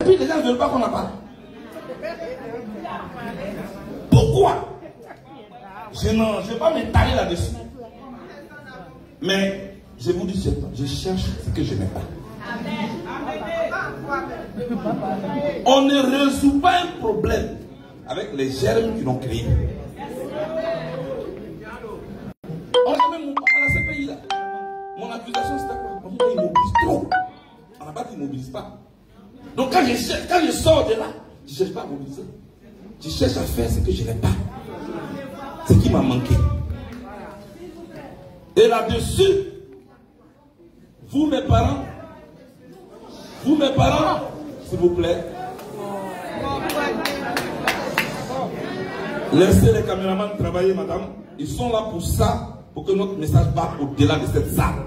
puis les gens ne veulent pas qu'on en parle. Pourquoi? Je ne vais pas m'étaler là-dessus. Mais je vous dis, je cherche ce que je n'ai pas. On ne résout pas un problème avec les germes qui l'ont créé. On a même à ce pays-là. Mon accusation, c'était quoi? On dit qu'il immobilise trop. On n'a pas dit qu'il n'immobilise pas. Donc quand je sors de là, je ne cherche pas à mobiliser. Je cherche à faire ce que je n'ai pas. Ce qui m'a manqué. Et là-dessus, vous mes parents, s'il vous plaît, laissez les caméramans travailler, madame. Ils sont là pour ça, pour que notre message parte au-delà de cette salle.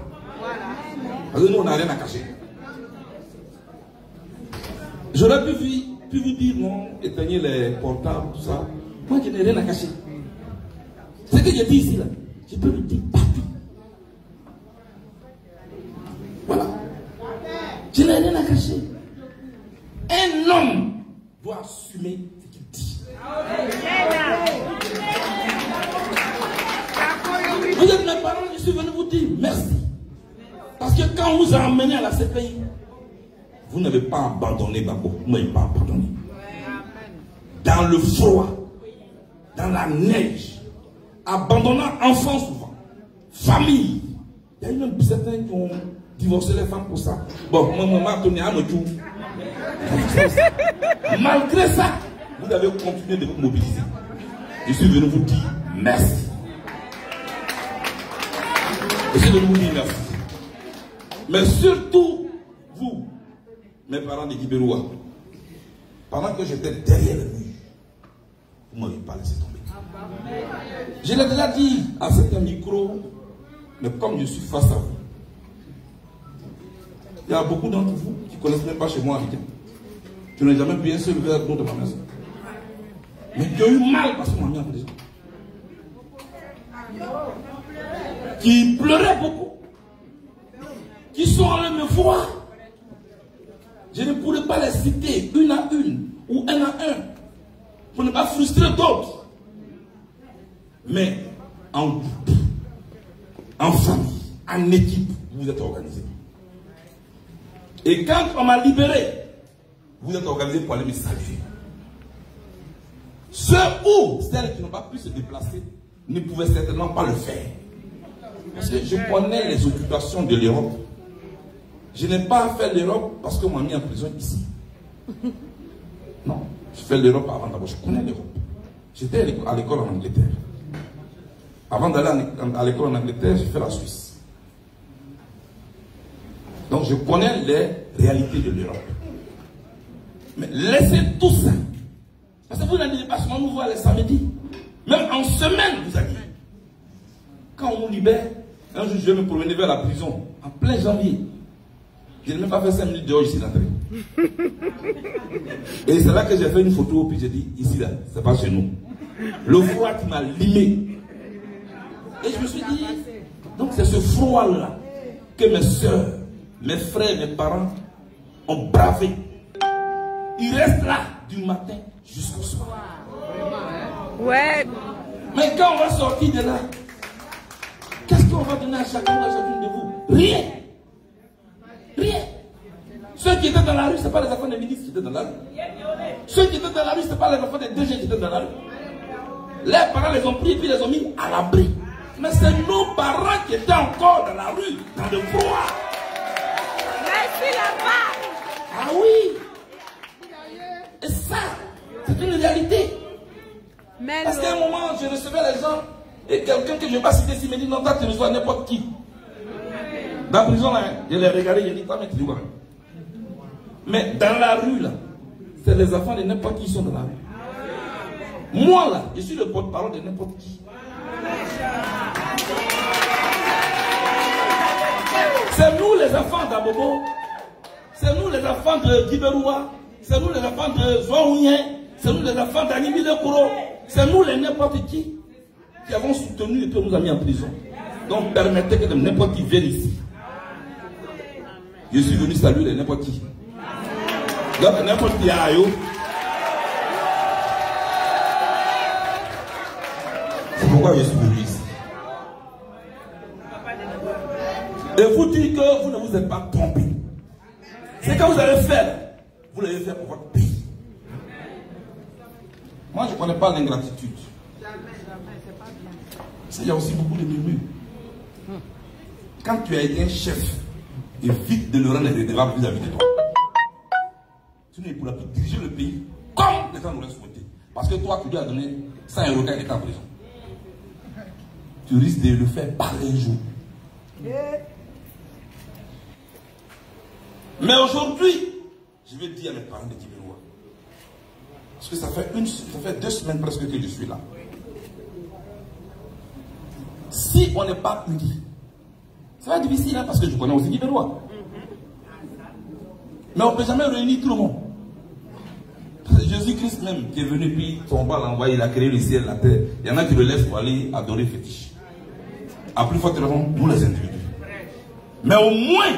Parce que nous, on n'a rien à cacher. J'aurais pu vous dire non, éteignez les portables, tout ça. Moi, je n'ai rien à cacher. Ce que je dis ici, là, je peux le dire partout. Voilà. Je n'ai rien à cacher. Un homme doit assumer ce qu'il dit. Vous êtes mes parents, je suis venu vous dire merci. Parce que quand on vous a emmené à la CPI, vous n'avez pas abandonné Babo. Vous n'avez pas abandonné. Dans le froid, dans la neige, abandonnant enfants souvent, famille. Il y a eu même certains qui ont divorcé les femmes pour ça. Bon, mon maman a donné à me tout. Malgré ça, vous avez continué de vous mobiliser. Je suis venu vous dire merci. Je suis venu vous dire merci. Mais surtout, vous, mes parents de Guibéroua, pendant que j'étais derrière le mur, vous ne m'avez pas laissé tomber. Je l'ai déjà dit à certains micros, mais comme je suis face à vous, il y a beaucoup d'entre vous qui ne connaissent même pas chez moi Abidjan. Je n'ai jamais bu un seul verre d'eau de ma maison. Mais qui ont eu mal parce qu'on m'a mis en prison. Qui pleuraient beaucoup. Qui sont allés me voir. Je ne pourrais pas les citer une à une ou un à un pour ne pas frustrer d'autres. Mais en groupe, en famille, en équipe, vous êtes organisés. Et quand on m'a libéré, vous êtes organisés pour aller me saluer. Ceux ou celles qui n'ont pas pu se déplacer ne pouvaient certainement pas le faire. Parce que je connais les occupations de l'Europe. Je n'ai pas fait l'Europe parce qu'on m'a mis en prison ici. Non, je fais l'Europe avant d'abord. Je connais l'Europe. J'étais à l'école en Angleterre. Avant d'aller à l'école en Angleterre, j'ai fait la Suisse. Donc je connais les réalités de l'Europe. Mais laissez tout ça. Parce que vous n'allez pas seulement nous voir les samedis. Même en semaine, vous allez. Quand on nous libère, un jour je vais me promener vers la prison, en plein janvier. Je n'ai même pas fait 5 minutes dehors ici d'entrée. Et c'est là que j'ai fait une photo, puis j'ai dit, ici là, c'est pas chez nous. Le froid qui m'a limé. Et je me suis dit, donc c'est ce froid-là que mes soeurs, mes frères, mes parents ont bravé. Ils restent là du matin jusqu'au soir. Ouais. Mais quand on va sortir de là, qu'est-ce qu'on va donner à chacun et à chacune de vous? Rien. Rien. Ceux qui étaient dans la rue, ce n'est pas les enfants des ministres qui étaient dans la rue. Ceux qui étaient dans la rue, ce n'est pas les enfants des DG qui étaient dans la rue. Les parents les ont pris et puis les ont mis à l'abri. Mais c'est nos parents qui étaient encore dans la rue, dans le froid. Merci là-bas. Ah oui. Et ça, c'est une réalité. Mais parce qu'à un moment, je recevais les gens et quelqu'un que je ne vais pas citer ici me dit non, toi tu reçois n'importe qui. Dans la prison, là, je les regardais, je dis toi, mais tu vois. Mais dans la rue, là, c'est les enfants de n'importe qui qui sont dans la rue. Moi, là, je suis le porte-parole de n'importe qui. C'est nous les enfants d'Abobo, c'est nous les enfants de Guibéroua, c'est nous les enfants de Zouaounien, c'est nous les enfants d'Animi de Kouro, c'est nous les n'importe qui avons soutenu et qui nous a mis en prison. Donc permettez que n'importe qui vienne ici. Je suis venu saluer les n'importe qui. Donc, n'importe qui a eu. C'est pourquoi je suis venu ici. Et vous dites que vous ne vous êtes pas trompé. C'est que vous allez faire. Vous l'avez fait pour votre pays. Moi, je ne connais pas l'ingratitude. Il y a aussi beaucoup de murmures. Quand tu as été un chef, évite de le rendre redevable vis-à-vis de toi. Tu ne pourras plus diriger le pays comme les gens l'auraient souhaité. Parce que toi, tu lui as donné 100 € quand il était en prison. Tu risques de le faire par un jour. Mais aujourd'hui, je vais dire à mes parents de Djibiroua, parce que ça fait 2 semaines presque que je suis là. Si on n'est pas unis, ça va être difficile hein, parce que je connais aussi Djibiroua. Mais on ne peut jamais réunir tout le monde. Jésus-Christ même qui est venu, puis son bas l'a envoyé, il a créé le ciel, la terre. Il y en a qui le laissent pour aller adorer fétiche. À plus forte raison, nous les individus. Mais au moins,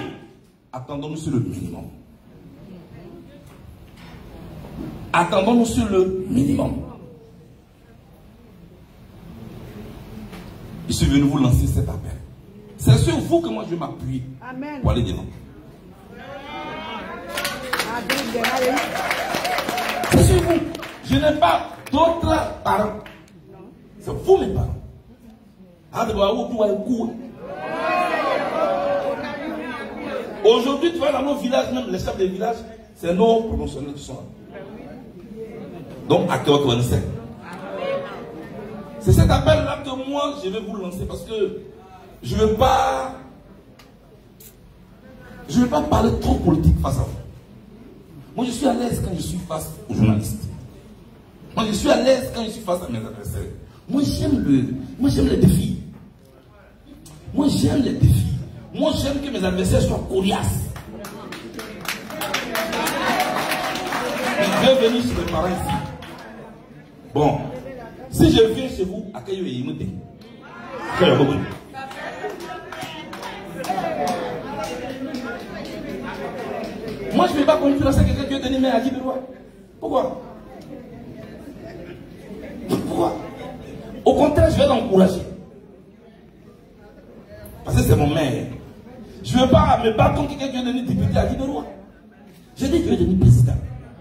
attendons-nous sur le minimum. Attendons-nous sur le minimum. Je suis venu vous lancer cet appel. C'est sur vous que moi je vais m'appuyer pour aller devant. C'est sur vous. Je n'ai pas d'autres parents. C'est vous mes parents. Aujourd'hui, tu vas dans nos villages, même les chefs des villages, c'est nos promotionnels qui sont là. Donc, à quoi on sait. C'est cet appel-là que moi, je vais vous lancer parce que je ne veux pas parler trop politique face à vous. Moi, je suis à l'aise quand je suis face aux journalistes. Moi, je suis à l'aise quand je suis face à mes adversaires. Moi, j'aime les défis. Moi, j'aime les défis. Moi, j'aime que mes adversaires soient coriaces. Je vais venir chez mes parents ici. Bon, si je viens chez vous, accueillez-moi et immoté. Moi, je ne vais pas concurrencer quelqu'un qui a donné à Djibiroua. Pourquoi? Pourquoi? Au contraire, je vais l'encourager. Parce que c'est mon maire. Je ne veux pas me battre contre quelqu'un qui a donné député à Djibiroua. Je dis que je vais devenir président.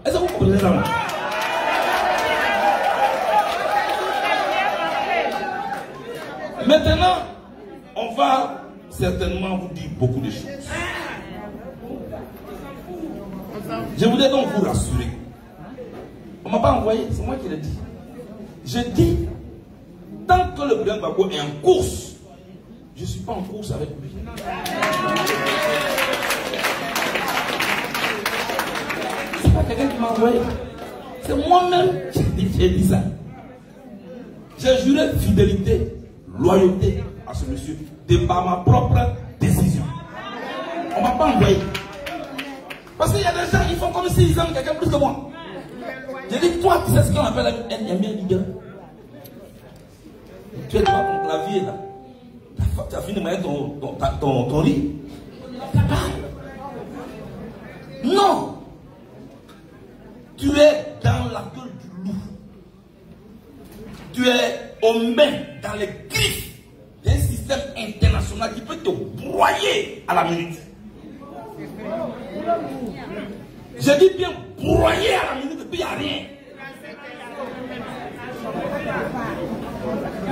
Est-ce que vous comprenez ça? Maintenant, on va certainement vous dire beaucoup de choses. Je voudrais donc vous rassurer. On ne m'a pas envoyé, c'est moi qui l'ai dit. Je dis, tant que le président Gbagbo est en course, je ne suis pas en course avec lui. Ce n'est pas quelqu'un qui m'a envoyé. C'est moi-même qui ai dit ça. J'ai juré fidélité, loyauté à ce monsieur, de par ma propre décision. On ne m'a pas envoyé. Parce qu'il y a des gens qui font comme s'ils aiment quelqu'un plus que moi. J'ai dit, toi, tu sais ce qu'on appelle un leader. Tu es devant ton clavier là. Tu as fini de mettre ton riz. Non. Tu es dans la gueule du loup. Tu es aux mains, dans les griffes d'un système international qui peut te broyer à la minute. Je dis bien broyer à la minute et puis il n'y a rien.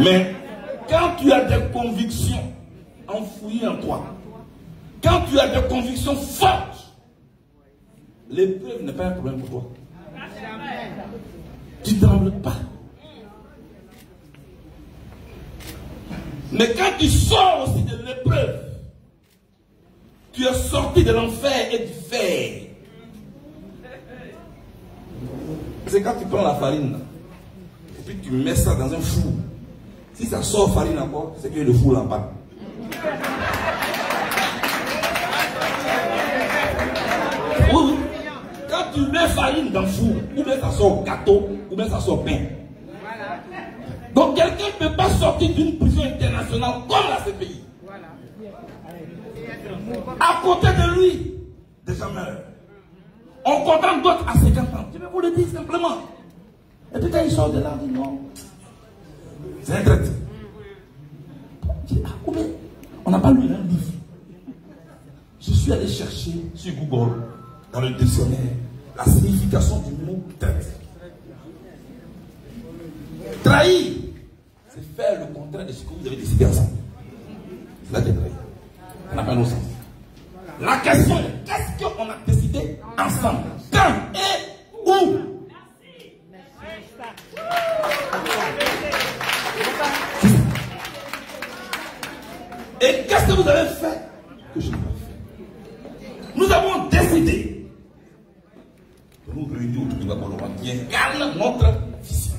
Mais quand tu as des convictions enfouies en toi, quand tu as des convictions fortes, l'épreuve n'est pas un problème pour toi. Tu ne trembles pas. Mais quand tu sors aussi de l'épreuve, tu es sorti de l'enfer et du fer. C'est quand tu prends la farine et puis tu mets ça dans un four. Si ça sort farine encore, c'est que le four là-bas. Oui. Quand tu mets farine dans le four, ou bien ça sort gâteau, ou bien ça sort pain. Donc quelqu'un ne peut pas sortir d'une prison internationale comme la CPI. À côté de lui, des gens meurent. On condamne d'autres à 50 ans. Je vais vous le dire simplement. Et puis quand ils sortent de là, ils disent non. C'est un traite. On n'a pas lu un livre. Je suis allé chercher sur Google, dans le dictionnaire, la signification du mot traite. Trahir, c'est faire le contraire de ce que vous avez décidé ensemble. C'est là que trahir. Ça n'a pas de sens. La question est, qu'est-ce qu'on a décidé ensemble? Quand et où? Et qu'est-ce que vous avez fait que je n'ai pas fait? Nous avons décidé de nous réunir autour de Baboloma qui incarne notre vision.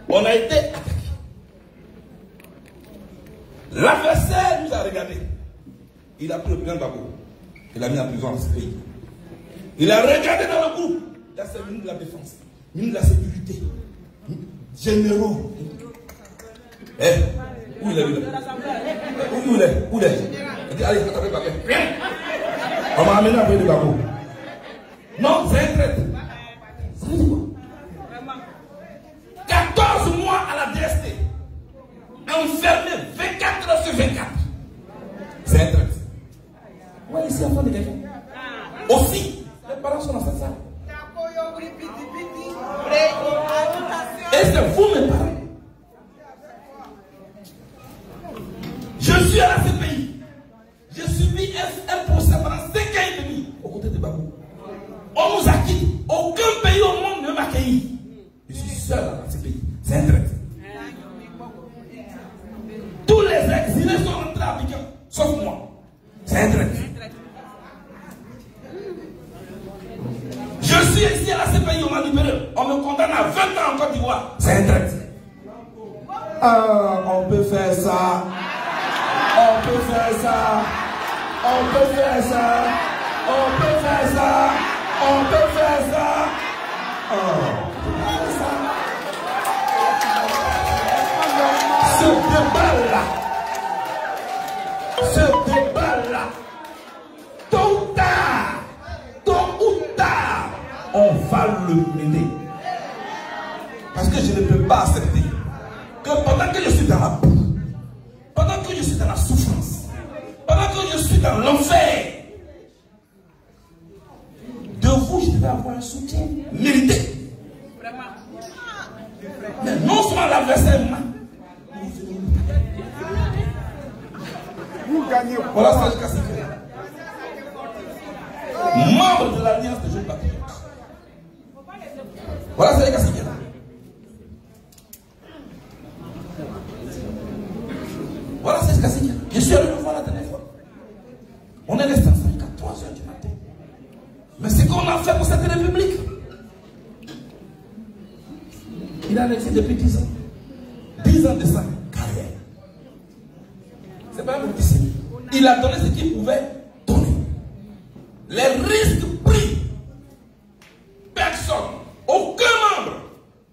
On a été attaqué. L'adversaire nous a regardé. Il a pris le président Gbagbo. Il l'a mis en prison dans ce pays. Il a regardé dans le groupe. Il y a ses ministres de la défense, ministres de la sécurité, généraux. Où il est, lui là? Où il est? Où il est? Il dit, allez, attendez, viens. On m'a amené à payer de Gbagbo. Non, c'est un traître. Ça veut dire quoi? 14 mois à la DST. Enfermé 24 heures sur 24. C'est un traître. Ouais, ici, enfant de quelqu'un. Aussi, les parents sont dans cette salle. Et c'est vous, mes parents. Je suis à la CPI. J'ai subi un procès pendant 5 ans et demi aux côtés de Gbagbo. On nous a quittés. Aucun pays au monde ne m'a accueilli. Je suis seul à la CPI. C'est un traître. Tous les exilés sont rentrés à Abidjan, sauf moi. C'est un traître. Je suis ici à la CPI, on m'a libéré. On me condamne à 20 ans en Côte d'Ivoire. C'est un traître. On peut faire ça. On peut faire ça. On peut faire ça. On peut faire ça. On peut faire ça. Ce débat-là, tôt ou tard, on va le mener. Parce que je ne peux pas accepter que pendant que je suis dans la boue, pendant que je suis dans la souffrance, pendant que je suis dans l'enfer, de vous, je devais avoir un soutien mérité. Mais non seulement l'adversaire m'a. Voilà Serge Kassikela, membre de l'Alliance des Jeunes Patriotes. Voilà Serge Kassikela. Voilà Serge Kassikela. Je suis allé le voir la dernière fois. On est resté ensemble à 3 h du matin. Mais c'est qu'on a fait pour cette république. Il a resté depuis 10 ans. 10 ans de sa carrière. C'est pas un petit signe. Il a donné ce qu'il pouvait donner. Les risques pris. Personne, aucun membre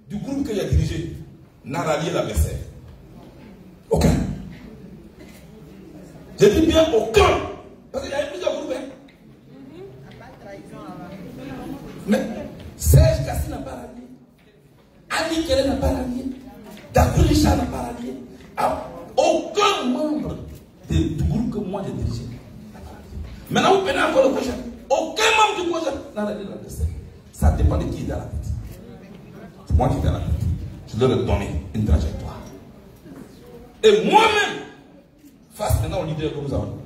du groupe qu'il a dirigé n'a rallié l'adversaire. Aucun. Je dis bien aucun. Parce qu'il y a eu plusieurs groupes. Mais Serge Kassi n'a pas rallié. Annie Kélé n'a pas rallié. Dakouli Richard n'a pas rallié. Aucun membre du groupe que moi j'ai dirigé. Maintenant vous prenez encore le projet. Aucun membre du projet n'a rallié l'adversaire. Ça dépend de qui est dans la tête. C'est moi qui est dans la tête. Je leur ai donné une trajectoire. Et moi-même, face maintenant au leader que nous avons.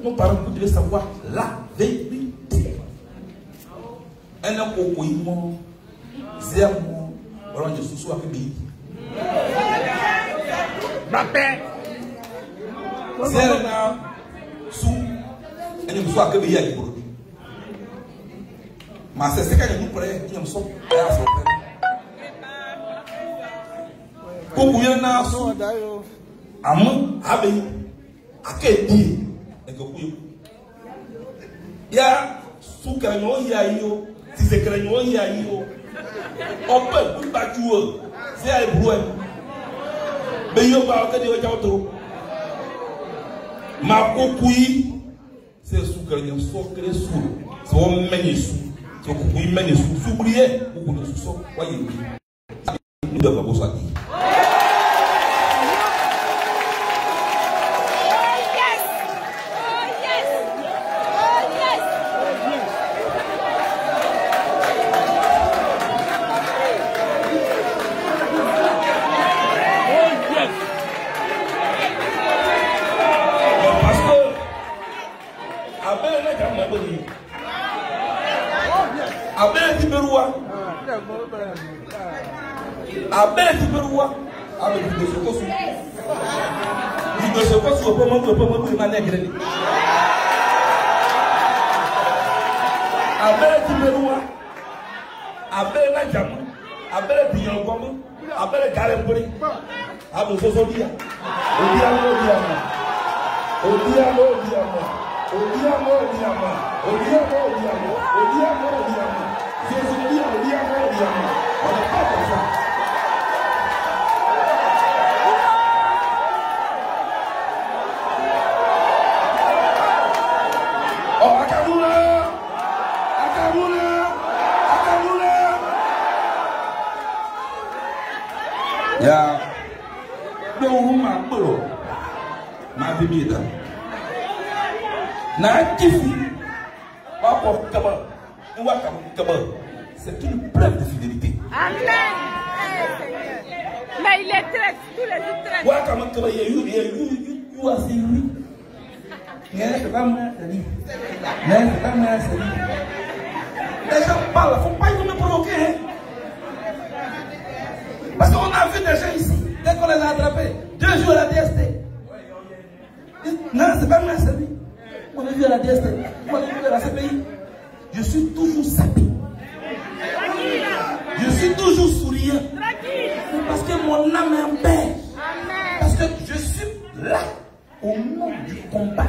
Nos parents, vous devez savoir la vérité. Un homme au Koïmo, Zémo, voilà, je suis sous la pays. Zéna, sous, et je me suis à Kébi à Ibourou. Mais c'est quand nous prenons, nous sommes à son père. Pour vous, il y a un son, Amon, Abbey, Akébi. Il y a sous Cagnon, il y a yo, si c'est Cagnon, il y a yo. On peut vous battre, c'est un brouet. Mais il y a pas de trop. Ma coupouille, c'est sous que les sous que les sous, c'est au même sous, c'est au couille même sous, sous oublié, ou de sous, voyez, nous devons vous sortir. C'est une preuve de fidélité. Amen. Mais il est traite, tous les jours traite. Les gens parlent, il ne faut pas me provoquer. Parce qu'on a vu des gens ici, dès qu'on les a attrapés, 2 jours à la DST. Non, c'est pas moi, c'est lui. On a vu à la DST, on a vu à la CPI. Je suis toujours sapé. Je suis toujours souriant. Parce que mon âme est en paix. Parce que je suis là au nom du combat.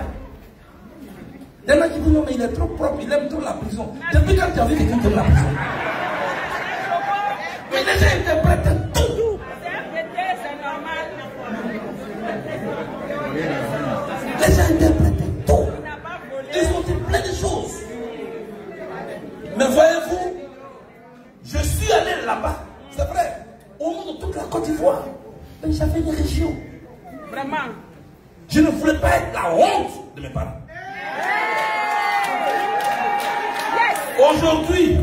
Il y en a qui disent non, mais il est trop propre, il aime trop la prison. Depuis quand tu as vu quelqu'un qui aime la prison? Mais les gens interprètent tout. Les gens interprètent tout. Ils ont dit plein de choses. Mais voyez-vous, je suis allé là-bas, c'est vrai, au nom de toute la Côte d'Ivoire. Mais j'avais une région. Vraiment. Je ne voulais pas être la honte de mes parents. Aujourd'hui,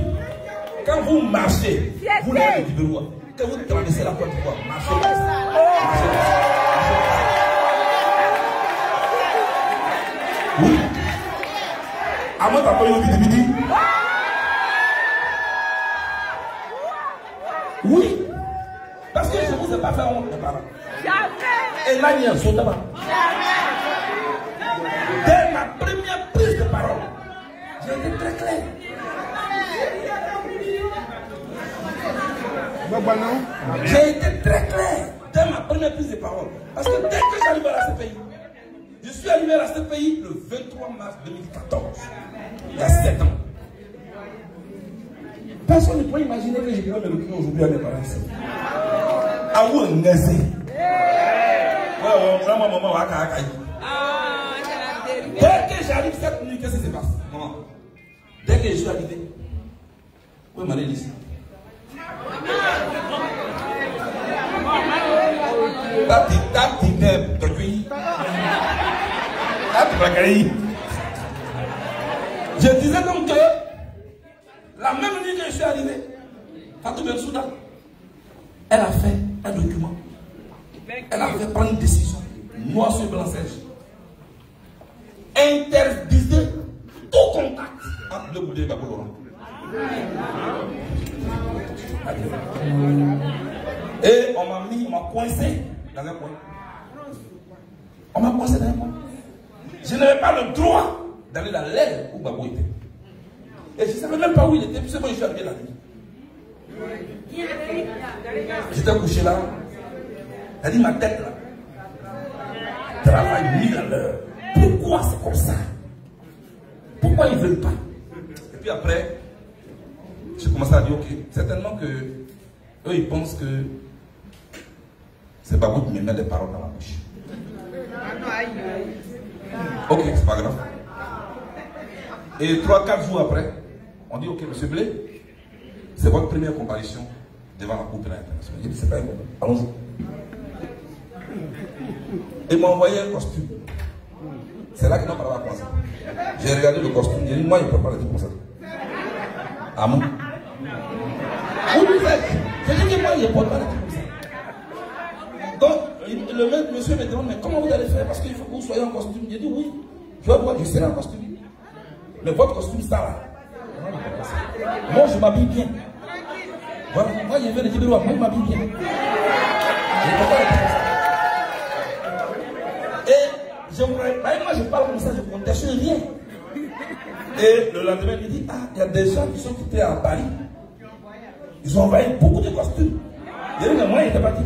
quand vous marchez, vous n'avez du bureau. Quand vous traversez la Côte d'Ivoire, marchez comme ça. Oui. À moi, t'as pas eu le midi. Oui. Parce que je ne vous ai pas fait honte, mes parents. Jamais. Et là, il y a un saut d'abord. Dès ma première prise de parole, j'ai été très clair. J'ai été très clair dès ma première prise de parole. Parce que dès que j'arrive à la CPI, je suis arrivé à la CPI le 23 mars 2014. Il y a 7 ans. Personne ne peut imaginer que je vais me retrouver aujourd'hui à mes parents. Ah oui, on est ici. Dès que j'arrive cette nuit, qu'est-ce qui se passe? Maman, dès que je suis arrivé, où est Marie ici? Je disais donc que la même nuit que je suis arrivé, Fatou Bensouda, elle a fait un document. Elle a fait prendre une décision, noir sur blanc sèche. Interdisait tout contact entre le Boudé et Babou Laurent. Et on m'a coincé dans un coin. On m'a coincé dans un coin. Je n'avais pas le droit d'aller dans l'aile où Babou était. Et je ne savais même pas où il était, puisque moi je suis arrivé la nuit. J'étais couché là. Elle dit ma tête là. Travaille 1000 à l'heure. Pourquoi c'est comme ça? Pourquoi ils ne veulent pas? Et puis après, j'ai commencé à dire ok, certainement que eux ils pensent que c'est Babou qui me met des paroles dans la bouche. Ok, c'est pas grave. Et 3-4 jours après, on dit, ok, monsieur Blé, c'est votre première comparution devant la Cour pénale internationale. J'ai dit, c'est pas un problème, allons-y. Et m'a envoyé un costume. C'est là que ma parole a commencé. J'ai regardé le costume, j'ai dit, moi, je ne peux pas le dire comme ça. Ah bon? Vous nous faites. J'ai dit que moi, je ne peux pas le dire comme ça. Donc, le monsieur me demande, mais comment vous allez faire? Parce qu'il faut que vous soyez en costume. J'ai dit, oui, je vais voir, je serai en costume. Mais votre costume, ça là. Moi, je m'habille bien. Voilà, moi, je viens de dire, moi, je m'habille bien. Je ne peux pas le dire comme ça. Et moi je parle comme ça, je ne conteste rien. Et le lendemain, il dit, ah, il y a des gens qui sont quittés à Paris. Ils ont envoyé beaucoup de costumes. Il y avait moi, il était parti.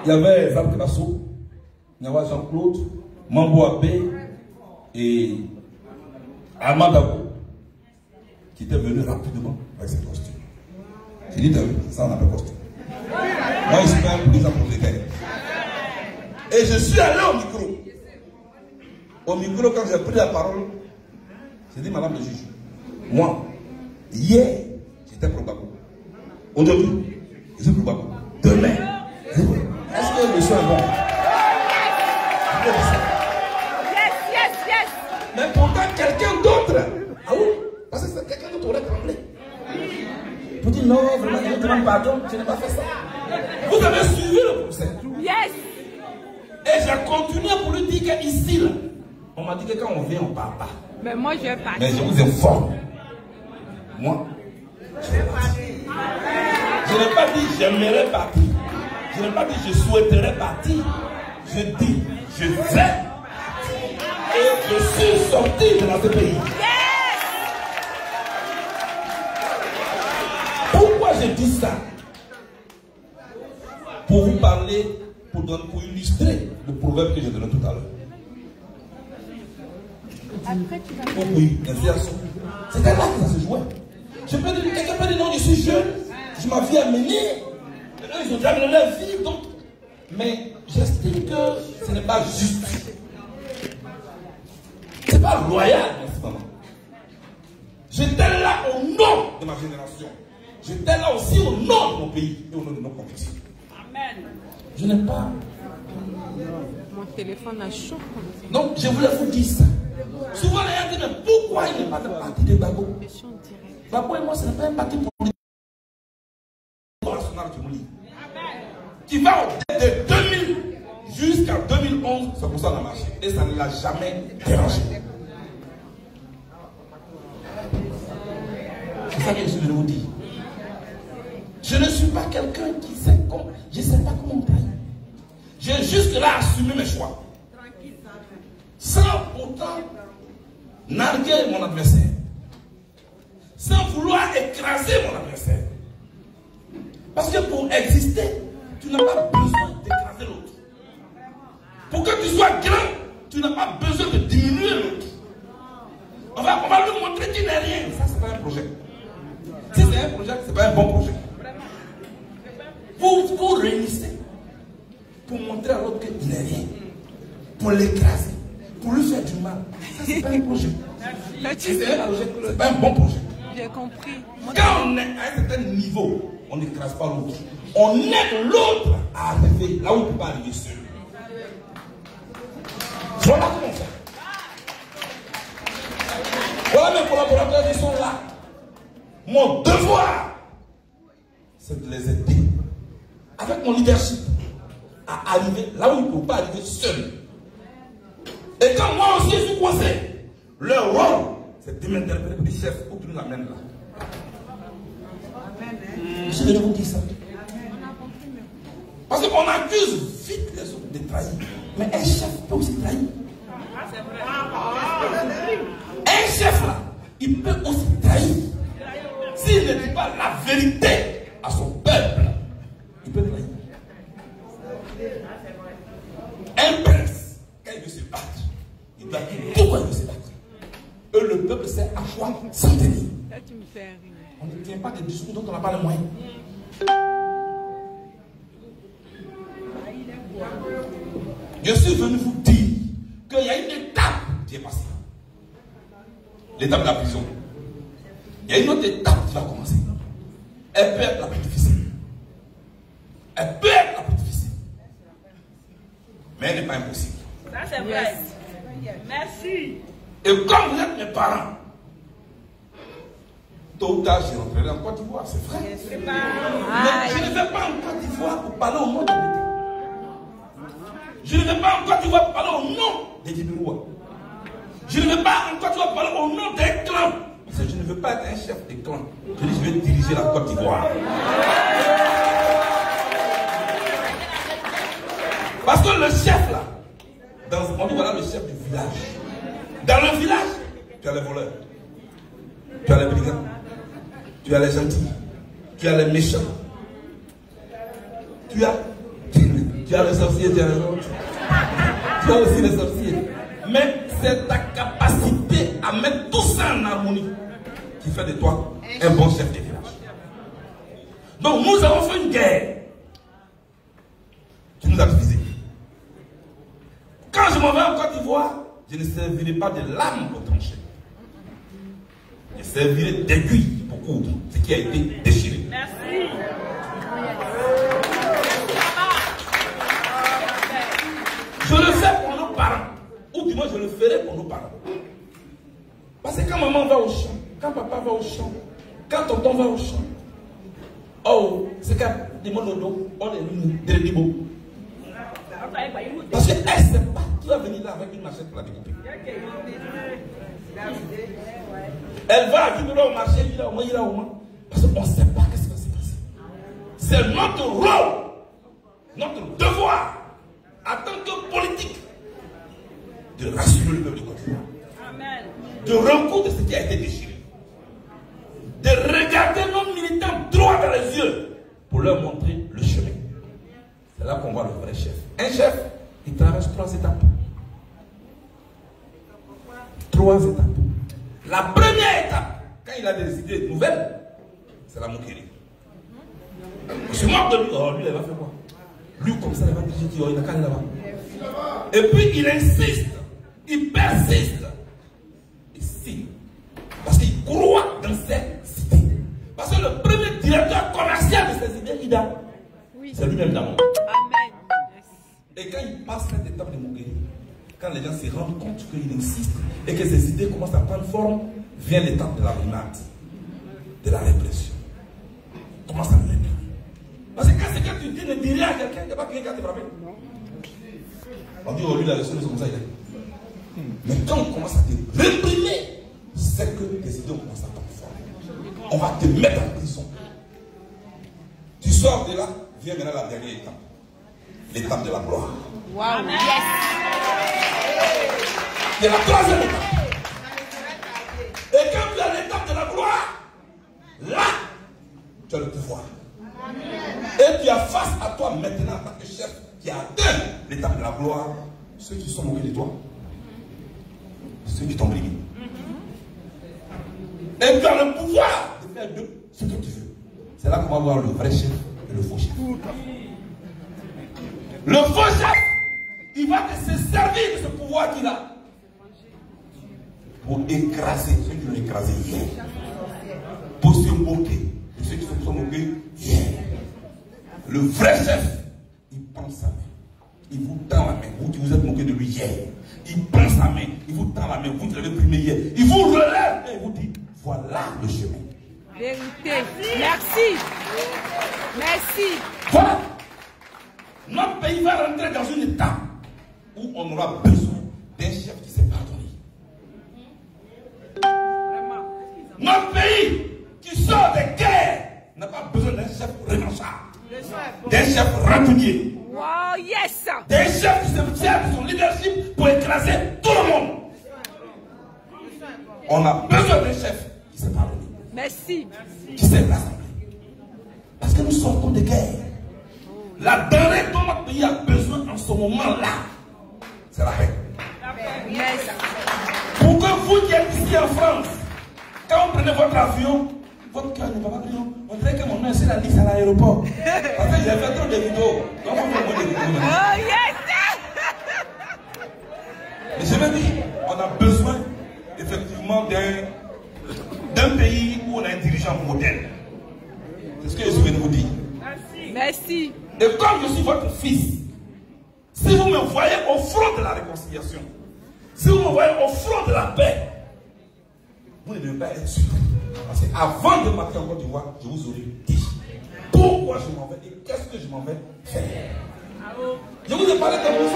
Il y avait Zab Kebasso, il y avait Jean-Claude, Mambo Abbé et Amadabo qui étaient venus rapidement avec ces costumes. J'ai dit, ça on n'a pas de costume. Moi, je suis pas un président prolétaire. Et je suis allé au micro. Au micro, quand j'ai pris la parole, j'ai dit, madame le juge, moi, hier, j'étais pro Gbagbo. Aujourd'hui, je suis pro Gbagbo. Demain, est-ce que le monsieur est bon? Yes. Mais pourtant, quelqu'un d'autre. Ah oui? Parce que quelqu'un d'autre aurait tremblé. Vous dites, non, vraiment, je demande pardon, je n'ai pas fait ça. Vous avez suivi le procès. Yes. Et j'ai continué pour lui dire qu'ici, là, on m'a dit que quand on vient, on ne parle pas. Mais moi, je vais partir. Mais je vous informe. Moi, je vais partir. Je n'ai pas dit j'aimerais partir. Je n'ai pas dit je souhaiterais partir. Je dis je vais partir. Et je suis sorti de notre pays. Yes. Pourquoi je dis ça? Pour vous parler, pour illustrer le proverbe que j'ai donné tout à l'heure. Oui, c'était là que ça se jouait. Quelqu'un peut dire non, je suis jeune, je m'en vie à mener. Eux, ils ont déjà mené leur vie, donc. Mais j'estime que ce n'est pas juste. Ce n'est pas loyal en ce moment. J'étais là au nom de ma génération. J'étais là aussi au nom de mon pays et au nom de nos convictions. Amen. Je n'ai pas. Mon téléphone a chaud comme ça. Donc, je voulais vous dire ça. Souvent, les gens disent, mais pourquoi il n'est pas de parti de Gbagbo? Gbagbo et moi, ce n'est pas un parti politique national du Mali. Qui va de 2000 jusqu'à 2011, c'est pour ça qu'on a marché. Et ça ne l'a jamais dérangé. C'est ça que je veux vous dire. Je ne suis pas quelqu'un qui sait comment. Je ne sais pas comment travailler. J'ai juste là assumé mes choix. Sans pourtant narguer mon adversaire. Sans vouloir écraser mon adversaire. Parce que pour exister, tu n'as pas besoin d'écraser l'autre. Pour que tu sois grand, tu n'as pas besoin de diminuer l'autre. On va lui montrer qu'il n'est rien. Ça, c'est pas un projet. Si c'est un projet, c'est pas un bon projet. Vous réunissez pour montrer à l'autre qu'il n'est rien. Pour l'écraser. Pour lui faire du mal. Ça, c'est pas un projet. Si c'est un projet, c'est pas un bon projet. J'ai compris. Quand on est à un certain niveau, on n'écrase pas l'autre. On aide l'autre à arriver là où il ne peut pas arriver seul. Voilà comment on fait. Voilà mes collaborateurs qui sont là. Mon devoir, c'est de les aider avec mon leadership à arriver là où ils ne peuvent pas arriver seul. Et quand moi aussi je suis coincé, leur rôle, c'est de m'interpeller pour dire chef, pour que tu nous amènes là. Je vais vous dire ça. Parce qu'on accuse vite les autres de trahir. Mais un chef peut aussi trahir. Un chef là, il peut aussi trahir. S'il ne dit pas la vérité à son peuple, il peut trahir. Un prince, quand il veut se battre, il doit dire pourquoi il veut se battre. Et le peuple sait à quoi s'en tenir. Là, tu me fais rire. On ne tient pas des discours dont on n'a pas les moyens. Je suis venu vous dire qu'il y a une étape qui est passée. l'étape de la prison. Il y a une autre étape qui va commencer. Elle peut être la plus difficile. Elle peut être la plus difficile. Mais elle n'est pas impossible. Ça, c'est vrai. Merci. Et comme vous êtes mes parents, tôt ou tard, je rentrerai en Côte d'Ivoire, c'est vrai. Mais je ne vais pas en Côte d'Ivoire pour parler au nom de Bété. Je ne vais pas en Côte d'Ivoire pour parler au nom des Djibiroua. Je ne vais pas en Côte d'Ivoire pour parler au nom des clans. Parce que je ne veux pas être un chef de clan. Je dis, je vais diriger la Côte d'Ivoire. Parce que le chef là, on dit voilà le chef du village. Dans le village, tu as les voleurs, tu as les brigands, tu as les gentils, tu as les méchants, tu as les sorciers, tu as aussi les sorciers. Mais c'est ta capacité à mettre tout ça en harmonie qui fait de toi un bon chef de village. Donc nous avons fait une guerre qui nous a divisés. Quand je m'en vais en Côte d'Ivoire, je ne servirai pas de lame pour trancher. Je servirai d'aiguille pour coudre ce qui a été déchiré. Merci. Je le fais pour nos parents. Ou du moins je le ferai pour nos parents. Parce que quand maman va au champ, quand papa va au champ, quand tonton va au champ, oh, c'est quand des monodos, on est des libos. Parce qu'elle ne sait pas qui va venir là avec une machette pour la découper. Elle va vivre là au marché, il a au moins. Parce qu'on ne sait pas ce qui va se passer. C'est notre rôle, notre devoir, en tant que politique, de rassurer le peuple de Côte d'Ivoire. De recoudre ce qui a été déchiré. De regarder nos militants droit dans les yeux pour leur montrer le chemin. C'est là qu'on voit le vrai chef. Un chef, il traverse 3 étapes. 3 étapes. La première étape, quand il a des idées nouvelles, c'est la moquerie. On se moque de lui. Oh, lui, il va faire quoi? Lui, comme ça, il va dire qu'il n'a qu'à aller là-bas. Et puis, il insiste. Il persiste. Et si, parce qu'il croit dans ses idées. Parce que le premier directeur commercial de ces idées, Ida, c'est lui-même d'abord. Amen. Et quand il passe cette étape de moquerie, quand les gens se rendent compte qu'il insiste et que ces idées commencent à prendre forme, vient l'étape de la brimade, de la répression. Commence à venir. Parce que quand c'est que tu dis ne dis rien à quelqu'un, il n'y a pas quelqu'un qui te frappe. On dit, oh lui, la leçon, c'est comme ça, il est. Mais quand on commence à te réprimer, c'est que tes idées commencent à prendre forme. On va te mettre en prison. Tu sors de là, vient maintenant la dernière étape. L'étape de la gloire. Wow, yes. C'est la 3e étape. Et quand tu as l'étape de la gloire, là, tu as le pouvoir. Et tu as face à toi maintenant, en tant que chef, qui a atteint l'étape de la gloire, ceux qui sont moqués de toi, ceux qui t'ont brimé. Et tu as le pouvoir de faire de ce que tu veux. C'est là qu'on va voir le vrai chef et le faux chef. Le faux chef, il va se servir de ce pouvoir qu'il a pour écraser ceux qui l'ont écrasé hier. Pour se moquer de ceux qui se sont moqués hier. Le vrai chef, il prend sa main. Il vous tend la main. Vous qui vous êtes moqué de lui hier. Il prend sa main. Il vous tend la main. Vous qui l'avez primé hier. Il vous relève et il vous dit, voilà le chemin. Vérité. Merci. Merci. Voilà. Notre pays va rentrer dans une étape où on aura besoin d'un chef qui sait pardonner. Notre pays qui sort des guerres n'a pas besoin d'un chef revanchard, d'un chef rancunier, Wow, yes. d'un chef qui se sert de son leadership pour écraser tout le monde. On a besoin d'un chef qui sait pardonner, Merci. qui sait rassembler. Parce que nous sortons de guerre. La denrée dont notre pays a besoin en ce moment-là, c'est la paix. Merci. Pour que vous qui êtes ici en France, quand vous prenez votre avion, votre cœur ne va pas bien. On dirait que mon nom est sur la liste à l'aéroport. Parce que j'ai fait trop de vidéos. Donc on fait moins de vidéos maintenant. Oh, yes. Mais je veux dire, on a besoin, effectivement, l'argument d'un pays où on a un dirigeant modèle. C'est ce que je suis venu vous dire. Merci. Merci. Et comme je suis votre fils, si vous me voyez au front de la réconciliation, si vous me voyez au front de la paix, vous ne devez pas être surpris. Parce qu'avant de partir en Côte d'Ivoire, je vous aurais dit pourquoi je m'en vais et qu'est-ce que je m'en vais faire. Je vous ai parlé de mon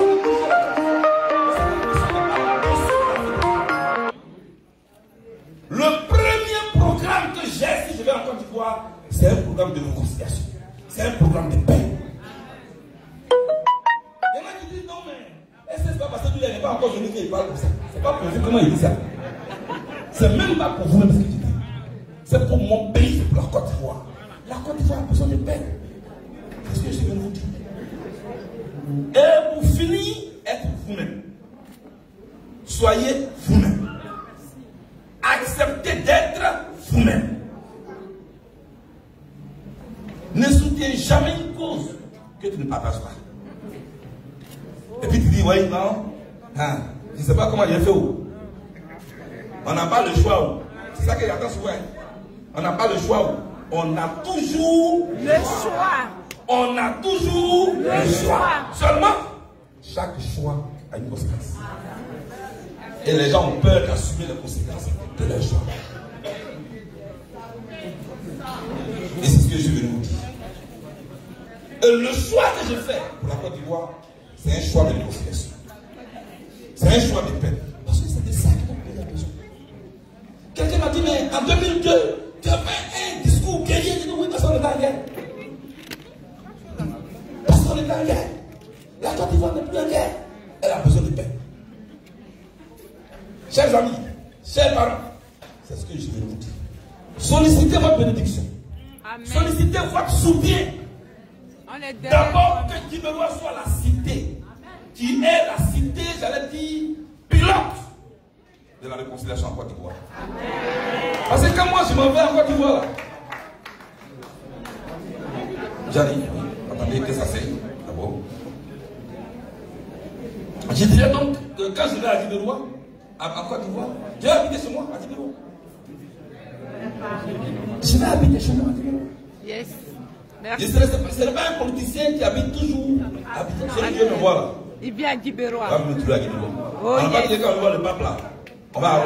Le premier programme que j'ai si je vais en Côte d'Ivoire, c'est un programme de réconciliation. C'est un programme de paix. Il y en a qui disent non, mais est-ce que c'est pas parce que lui n'est pas encore venu qu'il parle comme ça? C'est pas pour vous comment il dit ça. C'est même pas pour vous ce que je dis. C'est pour mon pays, c'est pour la Côte d'Ivoire. La Côte d'Ivoire a besoin de paix. C'est ce que je viens de vous dire. Et pour finir, être vous-même. Soyez vous-même. Acceptez d'être vous-même. Ne soutiens jamais une cause que tu ne partages pas. Et puis tu dis, oui, non, hein, je ne sais pas comment il a fait où. On n'a pas le choix où. C'est ça qu'il y a dans ce souvent. On n'a pas le choix où. On a toujours le choix. On a toujours le choix. Seulement, chaque choix a une conséquence. Et les gens ont peur d'assumer les conséquences de leur choix. Et c'est ce que je vais vous dire. Et le choix que je fais pour la Côte d'Ivoire, c'est un choix de réconciliation. C'est un choix de paix. Parce que c'est de ça que notre pays a besoin. Quelqu'un m'a dit, mais en 2002, tu as fait un discours guerrier. J'ai dit, oui, parce qu'on est en guerre. Parce qu'on est en guerre. La Côte d'Ivoire n'est plus en guerre. Elle a besoin de paix. Chers amis, chers parents, c'est ce que je vais vous dire. Sollicitez votre bénédiction. Amen. Sollicitez votre soutien. D'abord que Djiberoa soit la cité, qui est la cité, j'allais dire, pilote de la réconciliation en Côte d'Ivoire. Parce que quand moi je m'en vais en Côte d'Ivoire, j'arrive, attendez que ça s'aille, d'abord. Je dirais donc que quand je vais à Djiberoa, en Côte d'Ivoire, je vais habiter chez moi à Djiberoa. Je vais habiter chez moi à Djiberoa. Yes. Merci. Ce n'est pas un politicien qui habite toujours. Je viens me voir là. Il vient à Djiberoa. On va me trouver à Djiberoa. Oh, on va dire quand on voit le pape là. On va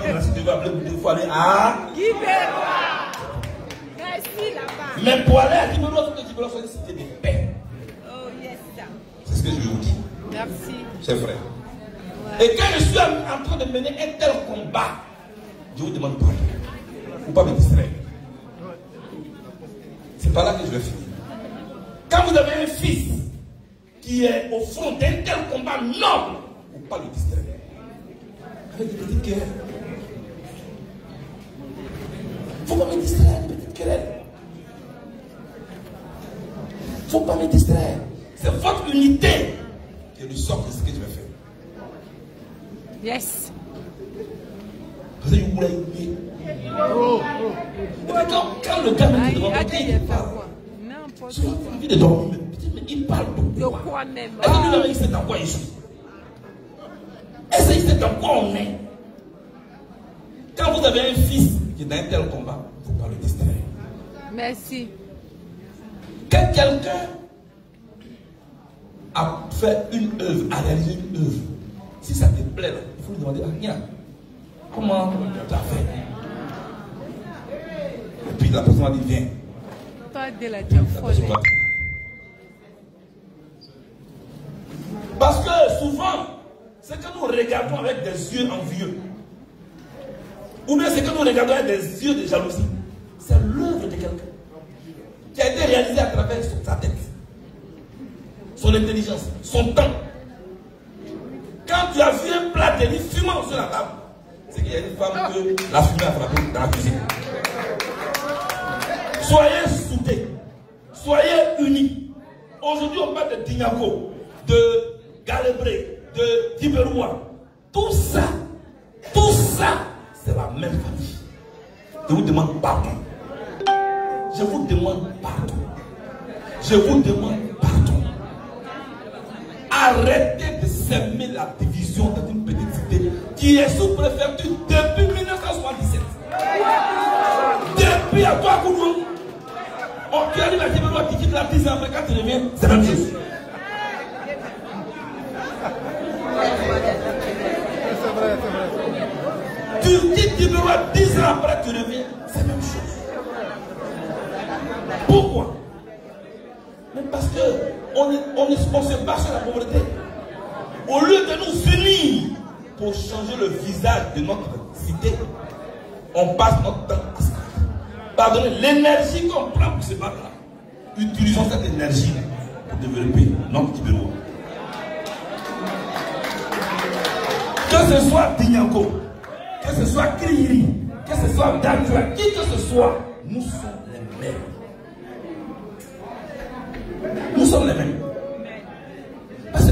dire la cité, on va appeler pour 2 fois aller à Djiberoa. Merci là-bas. Mais pour aller à Djiberoa, il faut que Djiberoa soit une cité de paix. Oh yes. C'est ce que je vais vous dire. Merci. C'est vrai. Ouais. Et quand je suis en train de mener un tel combat, je vous demande pardon. Il ne faut pas me distraire. C'est pas là que je vais finir. Quand vous avez un fils qui est au front d'un tel combat noble, il ne faut pas le distraire. Avec des petites querelles. Il ne faut pas me distraire avec des petites querelles. Il ne faut pas me distraire. C'est votre unité qui nous sort de ce que je vais faire. Yes. Parce que vous voulez oublier. Quand le gars me dit de il parle. J'ai envie de dormir. Il parle de quoi même? Est-ce que lui, il sait dans quoi il joue? Est-ce qu'il sait dans quoi on est? Quand vous avez un fils qui est dans un tel combat, il ne faut pas le distraire. Merci. Quand quelqu'un a fait une œuvre, a réalisé une œuvre, si ça te plaît, là, il faut lui demander, ah, comment tu as fait? Et puis la personne dit, viens. Toi, de la diaphone. Parce que souvent, c'est que nous regardons avec des yeux envieux. Ou bien c'est que nous regardons avec des yeux de jalousie. C'est l'œuvre de quelqu'un qui a été réalisée à travers sa tête, son intelligence, son temps. Quand tu as vu un plat de riz fumant sur la table, c'est qu'il y a une femme que la fumée a frappé dans la cuisine. Soyez soudés, soyez unis. Aujourd'hui, on parle de Dignako, de Galebré, de Djiberoa. Tout ça, c'est la même famille. Je vous demande pardon. Je vous demande pardon. Je vous demande pardon. Arrêtez de s'aimer la division dans une petite cité qui qui est sous préfecture depuis 1977. Depuis à toi, Koudou. On te dit la Tibérois, tu quittes la 10 ans après quand tu reviens, c'est la même chose. Tu quittes Tibérois 10 ans après tu reviens, c'est la même chose. Pourquoi? Mais parce qu'on se bat sur la pauvreté. Au lieu de nous unir pour changer le visage de notre cité, on passe notre temps à se battre. Pardonnez, l'énergie qu'on prend pour se battre là, utilisons cette énergie pour développer notre Tibérois. Que ce soit Dignanko, que ce soit Kriiri, que ce soit Dantua, qui que ce soit, nous sommes les mêmes. Nous sommes les mêmes. Parce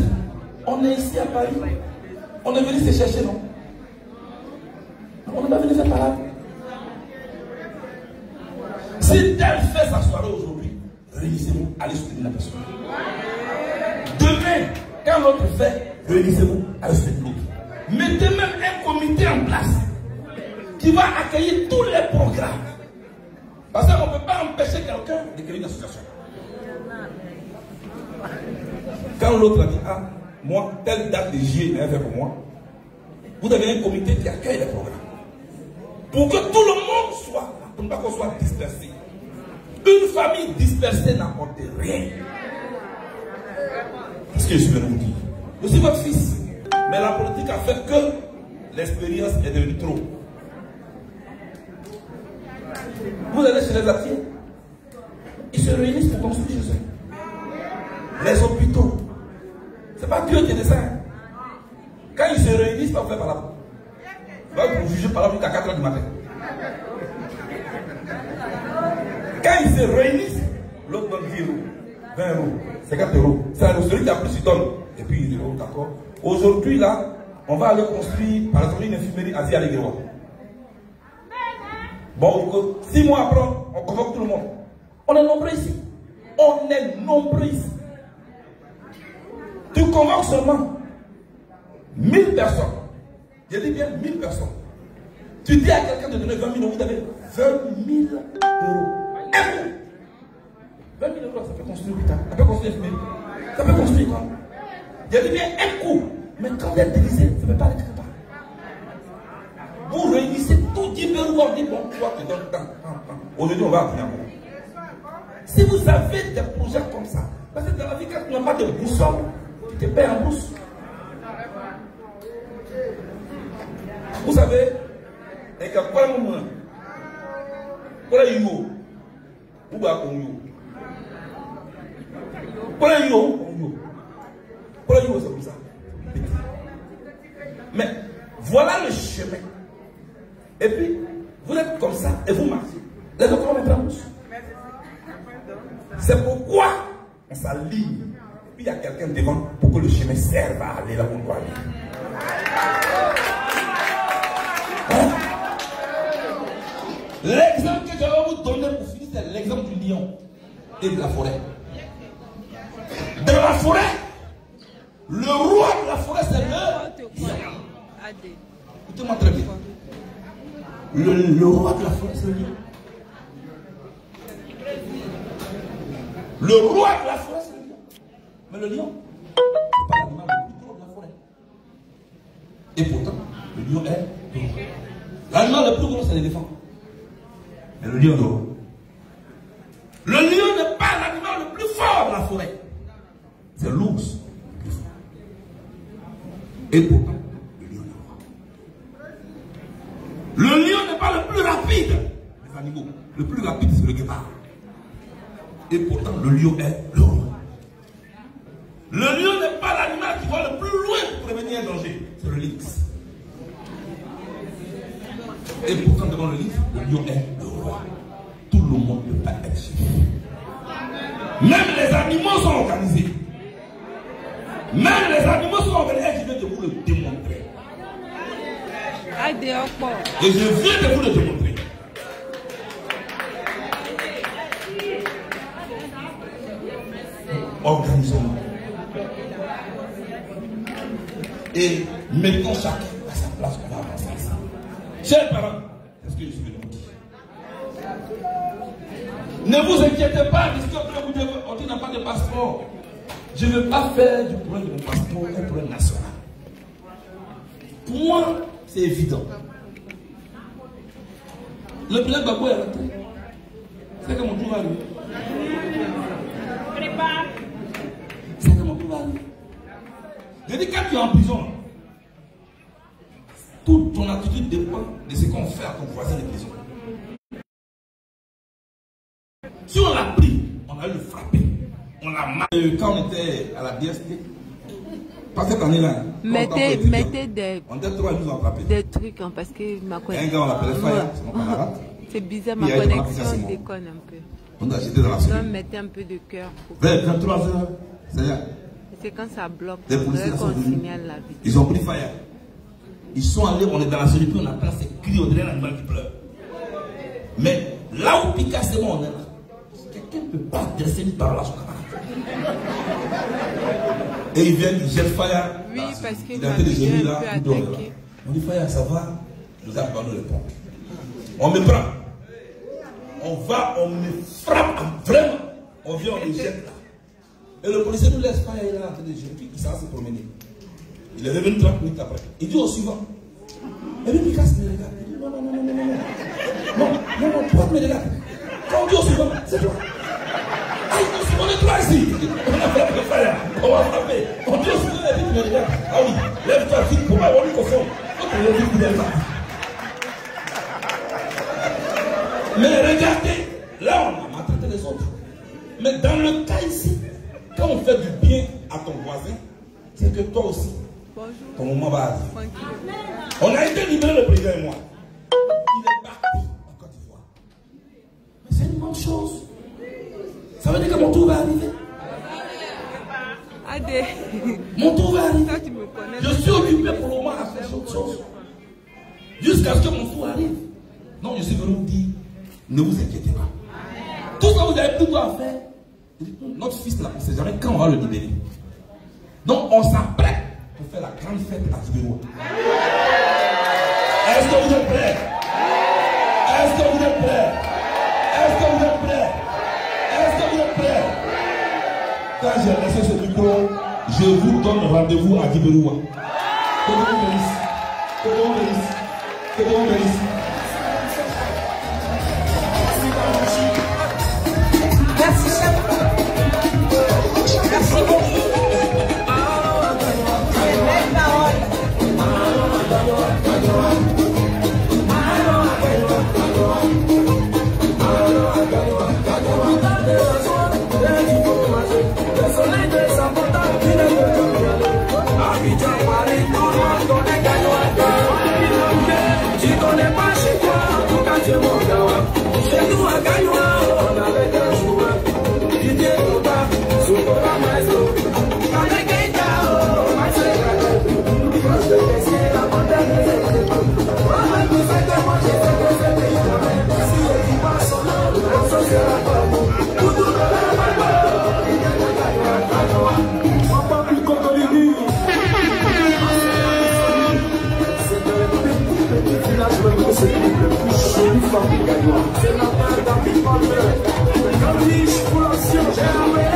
qu'on est ici à Paris. On est venu se chercher, non? On n'est pas venu faire parade. Si tel fait sa soirée aujourd'hui, réunissez-vous, allez soutenir la personne. Demain, quand l'autre fait, réunissez-vous, allez soutenir l'autre. Mettez même un comité en place qui va accueillir tous les programmes. Parce qu'on ne peut pas empêcher quelqu'un de créer une association. Quand l'autre a dit, ah, moi, telle date de juillet est fait pour moi, vous avez un comité qui accueille les programmes. Pour que tout le monde soit là, pour ne pas qu'on soit dispersé. Une famille dispersée n'apporte rien. Parce que je suis venu vous dire, je suis votre fils. Mais la politique a fait que l'expérience est devenue trop. Vous allez chez les Africains, ils se réunissent pour construire chez eux. Les hôpitaux, c'est pas Dieu qui descend. Quand ils se réunissent, pas faire par là. Il va vous juger par là jusqu'à 4 h du matin. Quand ils se réunissent, l'autre donne 10 euros, 20 euros, 50 euros. C'est celui qui a plus, il donne. Et puis il dit, oh, d'accord. Aujourd'hui, là, on va aller construire, par exemple, une infirmerie à Zia-Léguérois. Bon, 6 mois après, on convoque tout le monde. On est nombreux ici. On est nombreux ici. Tu convoques seulement 1000 personnes. Je dis bien 1000 personnes. Tu dis à quelqu'un de donner 20 000 euros, vous avez 20 000 euros. 20 000 euros, ça peut construire l'hôpital, ça peut construire une infirmerie, ça peut construire quoi? Je dis bien un coup. Mais quand vous êtes divisé, ça ne peut pas être capable. Vous réunissez tout Tibérois, on dit bon, toi tu donnes tant. Aujourd'hui, on va venir. Si vous avez des projets comme ça, parce que dans la vie, quand tu n'as pas de boussole, tu te perds en brousse. Vous savez, et que quoi le moment, quoi le yo, ou bah on yo, quoi le yo, on yo, quoi le yo c'est comme ça. Mais voilà le chemin. Et puis vous êtes comme ça et vous marchez. Les autres vont mettre en brousse. C'est pourquoi on s'aligne. Et puis il y a quelqu'un devant pour que le chemin serve à aller là où on doit aller. L'exemple que je vais vous donner pour finir, c'est l'exemple du lion et de la forêt. Dans la forêt, le roi de la forêt, c'est le lion. Écoutez-moi très bien. Le roi de la forêt, c'est le lion. Le roi de la forêt, c'est le lion. Mais le lion, c'est pas l'animal le plus gros de la forêt. Et pourtant, le lion est le roi. L'animal le plus gros, c'est l'éléphant. Mais le lion, non. Le lion n'est pas l'animal le plus fort de la forêt. C'est l'ours le plus fort. Et pourtant, le lion est le roi. Le lion n'est pas le plus rapide des animaux. Le plus rapide, c'est le guépard. Et pourtant, le lion est le roi. Le lion n'est pas l'animal qui va le plus loin pour prévenir un danger. C'est le lynx. Et pourtant, devant le lynx, le lion est le roi. Tout le monde ne peut pas être chef. Même les animaux sont organisés. Même les animaux sont organisés. Et je viens de vous le démontrer. Et je viens de vous le démontrer. Organisons-nous. Et mettons chacun à sa place. Chers parents, est-ce que je suis venu vous dire? Ne vous inquiétez pas, puisque vous devez, on dit n'a pas de passeport. Je ne veux pas faire du problème de mon passeport un problème national. Pour moi, c'est évident. Le président Gbagbo est rentré. C'est que mon tour va arriver. Prépare. C'est que mon tour va arriver. Je dis, quand tu es en prison, toute ton attitude dépend de ce qu'on fait à ton voisin de prison. Si on l'a pris, on a eu le frappé. On l'a marqué. Quand on était à la DST, pas cette année-là. Mettez des. On était 3 jours attrapés. Des trucs, hein, parce que ma connexion. Un gars, on l'appelait Faya, c'est mon camarade. C'est bizarre, ma connexion déconne un peu. On a jeté dans la cellule. Donc, mettez un peu de cœur. Vers 23 h, c'est quand ça bloque. Les policiers qu'on signale la vie. Ils ont pris Faya. Ils sont allés, on est dans la cellule, puis on entend ces cris, on dirait un animal qui pleure. Mais là où Picassément on est là, quelqu'un ne peut pas adresser une parole à son camarade. Et ils viennent, ils jettent Faya. Oui, parce qu'il il a fait des génies là. attaqué. On dit Faya, ça va. Nous avons le répond. On me prend. On va, on me frappe, vraiment. On vient, on me jette là. Et le policier nous laisse Faya, il est en train de jeter, puis il s'en se promener. Il est revenu 30 minutes après. Il dit au suivant. Et puis Picasso me regarde. Il dit non, non, non, non, non, non. Non, non, pourquoi tu me regardes? Quand on dit au suivant, c'est toi. Ah, on est trois ici. On a frappé le frère. On va frapper. On dit au suivant, et puis tu me regardes. Ah oui, lève-toi, vite, pour moi, on lui confond. On lève vite, lève-toi. Mais regardez, là on a maltraité les autres. Mais dans le cas ici, quand on fait du bien à ton voisin, c'est que toi aussi, ton moment va arriver. On a été libéré, le président et moi. Il est parti en Côte d'Ivoire. Mais c'est une bonne chose. Ça veut dire que mon tour va arriver. Adé. Mon tour va arriver. Toi, tu me connais. Je suis occupé pour le moment à faire autre chose. Jusqu'à ce que mon tour arrive. Non, je suis venu vous dire, ne vous inquiétez pas. Tout ce que vous avez plutôt à faire, notre fils là, on ne sait jamais quand on va le libérer. Donc on s'apprête pour faire la grande fête à Tiberoua. Est-ce que vous êtes prêts? Est-ce que vous êtes prêts? Est-ce que vous êtes prêts? Est-ce que vous êtes prêts? Quand j'ai laissé ce micro, je vous donne rendez-vous à Tiberoua. Que Dieu vous bénisse. Que Dieu vous bénisse. Que Dieu vous bénisse. Merci, chef. Merci beaucoup. C'est une belle parole. Tu connais pas chez toi, en tout cas tu montes. Chez nous à Gagnoa, on avait des joueurs. Didier Toba, Soukora Mazo, avec un Gao, Marseille, proche de Tessier, la montagne des équipes. On va tout faire que moi j'ai fait que c'est pays quand même. Si on dit pas son nom, on s'en sera pas bon. Tout dans la balle, il y a des Gagnoa, on va plus Cocolibi. C'est le plus joli femme de Gagnoa. C'est la part d'Afrique Palmer. Comme riche pour l'ancien Germain.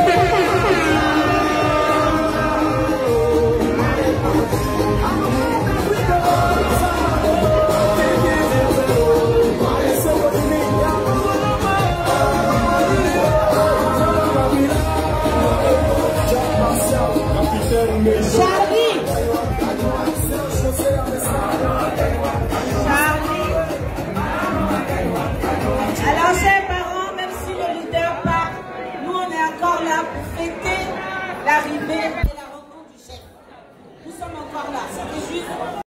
Alors, chers parents, même si le leader part, nous on est encore là pour fêter l'arrivée de la